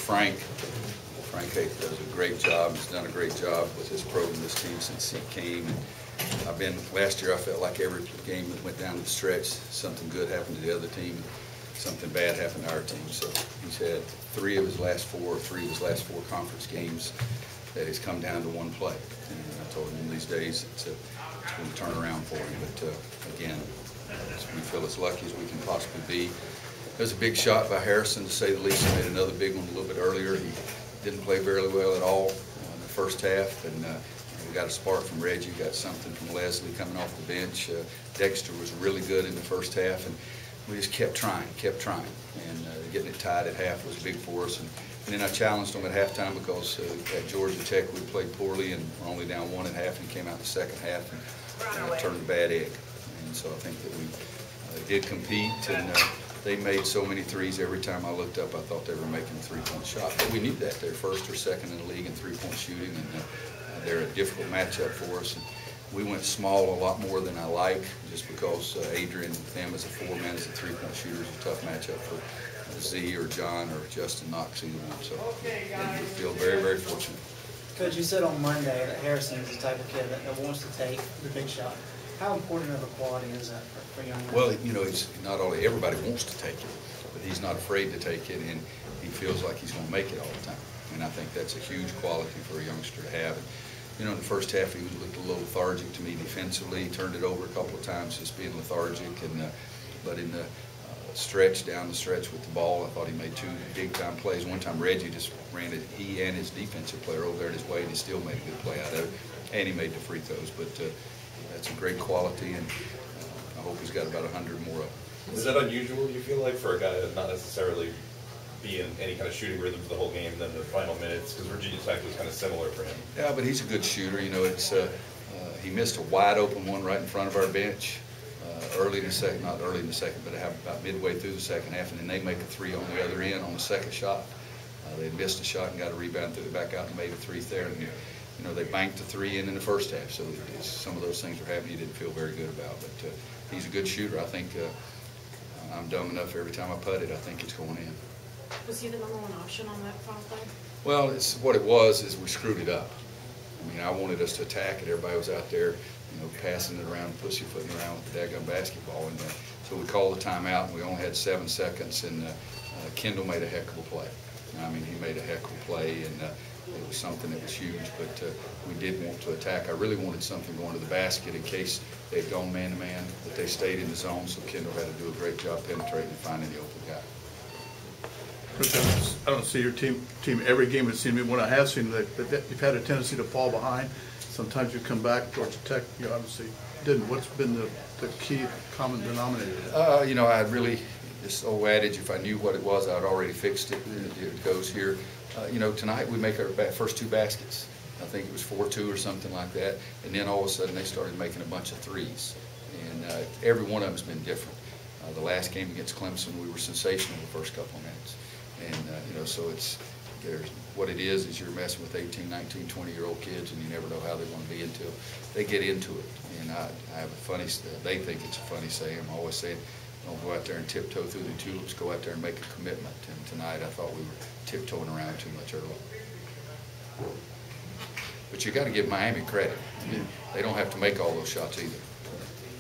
Frank. Frank Hayes does a great job. He's done a great job with his program, this team, since he came. And last year I felt like every game that went down the stretch, something good happened to the other team, something bad happened to our team. So he's had three of his last four conference games that has come down to one play. And I told him in these days it's going to turn around for him. But again, we feel as lucky as we can possibly be. There's a big shot by Harrison, to say the least. He made another big one a little bit earlier. He didn't play very well at all in the first half. And we got a spark from Reggie, got something from Leslie coming off the bench. Dexter was really good in the first half, and we just kept trying. And getting it tied at half was big for us. And then I challenged them at halftime because at Georgia Tech we played poorly and were only down 1 at half, and came out in the second half and turned a bad egg. And so I think that we did compete, and they made so many threes. Every time I looked up, I thought they were making a three-point shot. But we knew that. They're first or second in the league in three-point shooting, and they're a difficult matchup for us. And we went small a lot more than I like, just because Adrian, them as a four-man, as a three-point shooter, is a tough matchup for Z or John or Justin Knox, either one. So we feel very, very fortunate. Coach, you said on Monday that Harrison is the type of kid that wants to take the big shot. How important of a quality is that for young men? Well, you know, it's not only everybody wants to take it, but he's not afraid to take it, and he feels like he's going to make it all the time. And I think that's a huge quality for a youngster to have. And, you know, in the first half, he looked a little lethargic to me defensively. He turned it over a couple of times, just being lethargic. And but in the down the stretch with the ball, I thought he made two big-time plays. One time, Reggie just ran it, he and his defensive player over there in his way, and he still made a good play out of it. And he made the free throws. But that's a great quality, and I hope he's got about 100 more of them. Is that unusual, you feel like, for a guy that not necessarily be in any kind of shooting rhythm for the whole game than the final minutes? Because Virginia Tech was kind of similar for him. Yeah, but he's a good shooter. You know, it's he missed a wide open one right in front of our bench early in the second, not early in the second, but about midway through the second half, and then they make a three on the other end on the second shot. They missed a shot and got a rebound, threw it back out and made a three there. And you know, they banked the three in the first half, so some of those things were happening you didn't feel very good about. But he's a good shooter. I think I'm dumb enough every time I putt it, I think it's going in. Was he the number one option on that foul play? Well, it's what it was is we screwed it up. I mean, I wanted us to attack it. Everybody was out there, you know, passing it around, pussyfooting around with the daggum basketball. And so we called the timeout, and we only had 7 seconds, and Kendall made a heck of a play. I mean, he made a heck of a play, and it was something that was huge, but we did want to attack. I really wanted something going to the basket in case they'd gone man-to-man, but they stayed in the zone, so Kendall had to do a great job penetrating and finding the open guy. Coach, I don't see your team every game. It seemed to me when I have seen that you've had a tendency to fall behind. Sometimes you come back. Georgia Tech, you obviously didn't. What's been the key common denominator? You know, I really, this old adage, if I knew what it was, I'd already fixed it. It goes here. You know, tonight we make our first 2 baskets. I think it was 4-2 or something like that. And then all of a sudden they started making a bunch of threes. And every one of them has been different. The last game against Clemson, we were sensational the first couple of minutes. And, you know, so what it is you're messing with 18, 19, 20-year-old kids, and you never know how they're going to be until they get into it. And I have a funny, they think it's a funny saying. I'm always saying, don't go out there and tiptoe through the tulips, go out there and make a commitment. And tonight I thought we were tiptoeing around too much early. But you got to give Miami credit. I mean, they don't have to make all those shots either.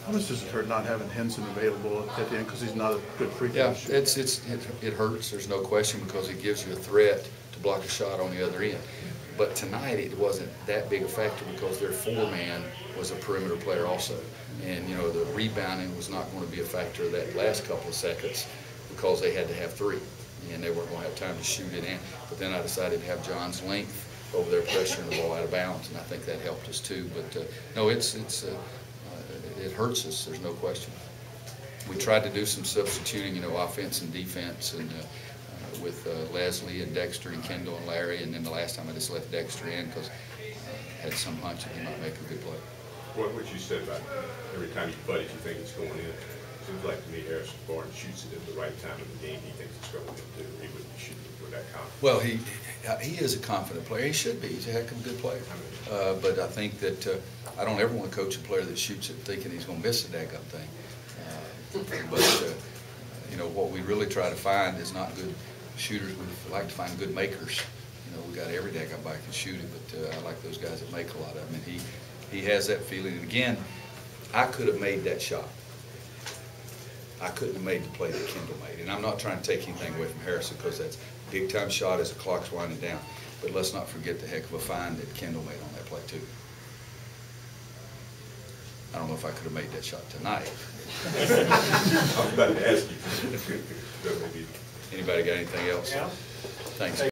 How much does it hurt not having Henson available at the end because he's not a good free throw shooter? Yeah, it hurts. There's no question, because it gives you a threat to block a shot on the other end. But tonight it wasn't that big a factor because their 4-man was a perimeter player also, and you know the rebounding was not going to be a factor that last couple of seconds because they had to have 3, and they weren't going to have time to shoot it in. But then I decided to have John's length over there pressuring the ball out of bounds, and I think that helped us too. But no, it hurts us, there's no question. We tried to do some substituting, you know, offense and defense, and with Leslie and Dexter and Kendall and Larry, and then the last time I just left Dexter in because I had some hunch that he might make a good play. What you said about every time you putt it, you think it's going in. Seems like to me Harrison Barnes shoots it at the right time of the game. He thinks it's going in too. He wouldn't be shooting it with that confidence. Well, he is a confident player. He should be. He's a heck of a good player. But I think that I don't ever want to coach a player that shoots it thinking he's going to miss the daggum thing. But you know, what we really try to find is not good shooters, we like to find good makers. You know, we got every day a guy can shoot it, but I like those guys that make a lot of them. And he has that feeling. And again, I could have made that shot. I couldn't have made the play that Kendall made. And I'm not trying to take anything away from Harrison, because that's a big-time shot as the clock's winding down. But let's not forget the heck of a find that Kendall made on that play, too. I don't know if I could have made that shot tonight. I was about to ask you. Anybody got anything else? Yeah. Thanks.